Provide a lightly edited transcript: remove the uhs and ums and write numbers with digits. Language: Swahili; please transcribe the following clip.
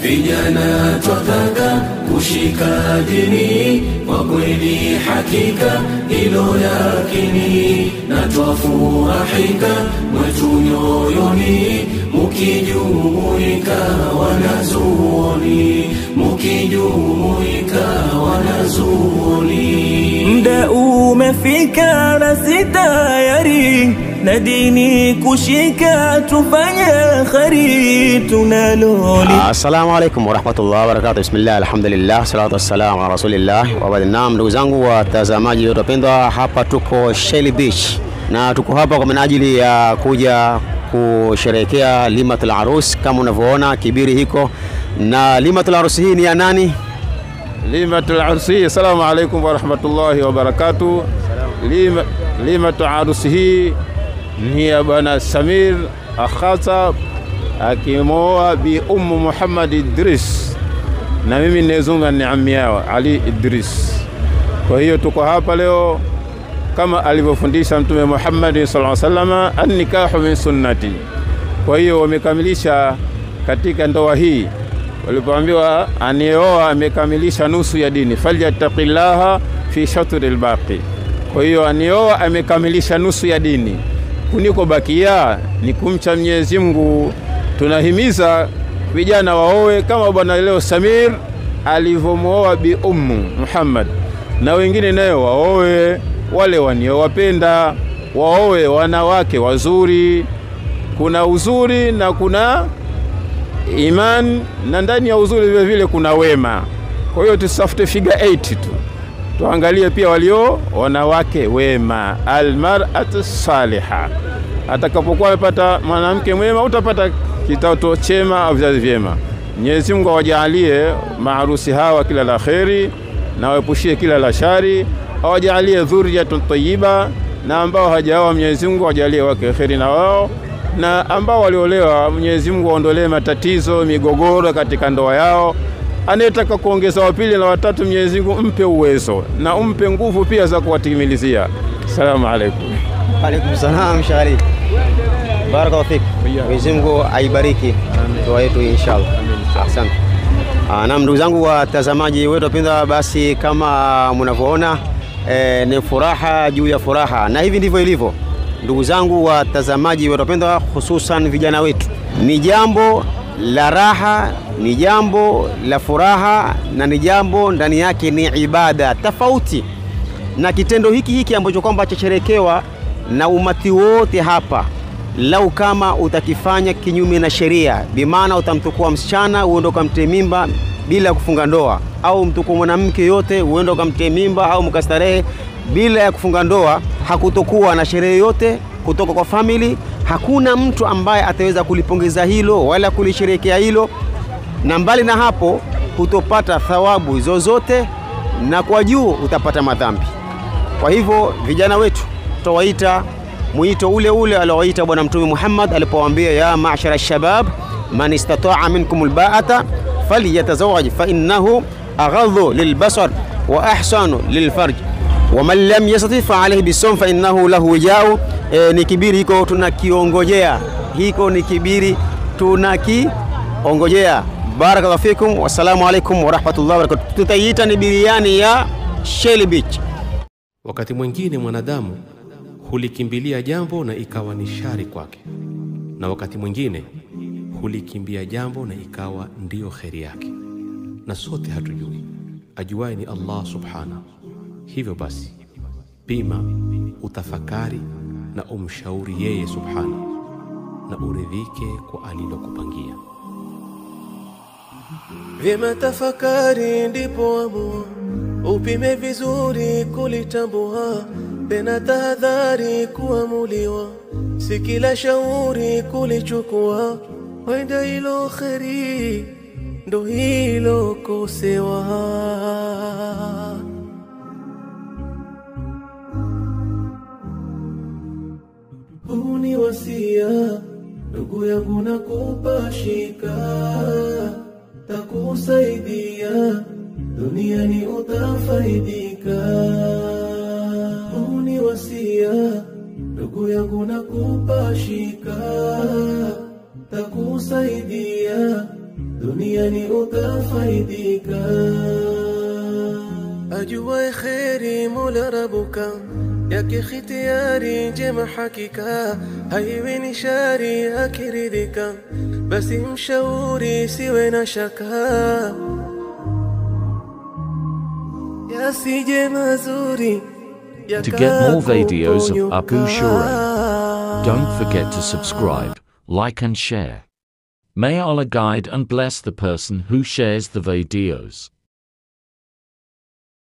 Vijana twataka kushika dini, kwa kweli hakika hilo yakini, na twafurahika mwetu nyoyoni, mukijumuika wanazuoni, mukijumuika wanazuoni. Muda umefika na sitayari, na dini kushika tufanya khari tunaloli. Assalamu alaikum warahmatullahi wabarakatuh. Bismillah, alhamdulillah, salatu wassalamu ala rasulillah wa baad. Naam, ndugu zangu watazamaji wapendwa, hapa tuko Shelly Beach na tuko hapa kwa minajili ya kuja kusherehekea limatul arus. Kama unavyoona kibiri hiko, na limatul arus hii ni ya nani? limatul arus hii, assalamu alaikum warahmatullahi wabarakatuh. limatul arus hii ni ya bwana Samir Akhasa akimoa bi Muhammad Idris, na mimi nezunga ni ammi yao Ali Idris. Kwa hiyo tuko hapa leo kama alivyofundisha Mtume Muhammad sallallahu alaihi wasallam, an-nikahu min sunnati. Kwa hiyo wamekamilisha katika ndoa hii, walipoambiwa aneoa amekamilisha nusu ya dini, falyattaqillaha fi shatril baqi. Kwa hiyo aneoa amekamilisha nusu ya dini, kuniko bakia ni kumcha Mwenyezi Mungu. Tunahimiza vijana waoe kama bwana leo Samir alivyomooa bi Muhammad, na wengine nayo waoe wale waniowapenda, waoe wanawake wazuri. Kuna uzuri na kuna iman, na ndani ya uzuri vile vile kuna wema. Kwa hiyo tusafute figure 8 tu, tuangalie pia walio wanawake wema, almar'atu salihah. Atakapokuwa amepata mwanamke mwema, utapata kitoto chema au vizazi vyema. Mwenyezi Mungu awajalie maharusi hawa kila la kheri, na waepushie kila la shari, awajalie dhurriyatun tayyiba, na ambao hajaoa Mwenyezi Mungu awajalie wake kheri na wao, na ambao waliolewa Mwenyezi Mungu aondolee matatizo, migogoro katika ndoa yao. Anayetaka kuongeza wa pili na watatu, Mwenyezi Mungu mpe uwezo na umpe nguvu pia za kuwatimilizia. Assalamu alaikum. Alaikum salam shari. Barakallahu fik. Mwenyezi Mungu aibariki ndoa yetu inshallah. Asante. Na ndugu zangu watazamaji wetu wapendwa, basi kama mnavyoona ni furaha juu ya furaha, na hivi ndivyo ilivyo ndugu zangu watazamaji wetu wapendwa, hususan vijana wetu. Ni jambo la raha, ni jambo la furaha, na ni jambo ndani yake ni ibada tofauti na kitendo hiki ambacho kwamba chasherekewa na umati wote hapa. Lau kama utakifanya kinyume na sheria, bimaana utamtukua msichana uende ukamtie mimba bila kufunga ndoa, au mtukua mwanamke yote uende ukamtie mimba au mkastarehe bila ya kufunga ndoa, hakutokuwa na sherehe yote kutoka kwa family. Hakuna mtu ambaye ataweza kulipongeza hilo wala kulisherehekea hilo, na mbali na hapo hutopata thawabu zozote, na kwa juu utapata madhambi. Kwa hivyo vijana wetu tutawaita mwito ule aliowaita bwana Mtume Muhammad alipowaambia, ya ma'shara ash-shabab man istata'a minkum al-ba'ata falyatazawwaj fa innahu aghadhu lilbasar wa ahsanu lilfarj wa man lam yastati fa alayhi bisawm fa innahu lahu wija'u. Ni kibiri hiko tunakiongojea, hiko ni kibiri tunakiongojea. Barakallahu fikum, wassalamu alaikum warahmatullahi wabarakatuh. Tutaita ni biriani ya Shelly Beach. Wakati mwingine mwanadamu hulikimbilia jambo na ikawa ni shari kwake, na wakati mwingine hulikimbia jambo na ikawa ndiyo kheri yake, na sote hatujui. Ajuai ni Allah subhanahu. Hivyo basi pima, utafakari na umshauri yeye subhanahu, na uridhike kwa alilokupangia. Vyema tafakari ndipo amua, upime vizuri kulitambua, tena tahadhari kuamuliwa, si kila shauri kulichukua, wenda hilo kheri ndo hilo kosewa. Huu ni wasia ndugu yangu nakupa shika, takusaidia duniani utafaidika. Huu ni wasia, ndugu yangu nakupa shika, takusaidia duniani utafaidika. Ajua kheri Mola Rabuka, yake khitiyari njema hakika, haiwi ni shari akiridhika, basi mshauri siwe na shaka, yasije mazuri. To get more videos of Abu Shuraim, don't forget to subscribe, like and share. May Allah guide and bless the person who shares the videos.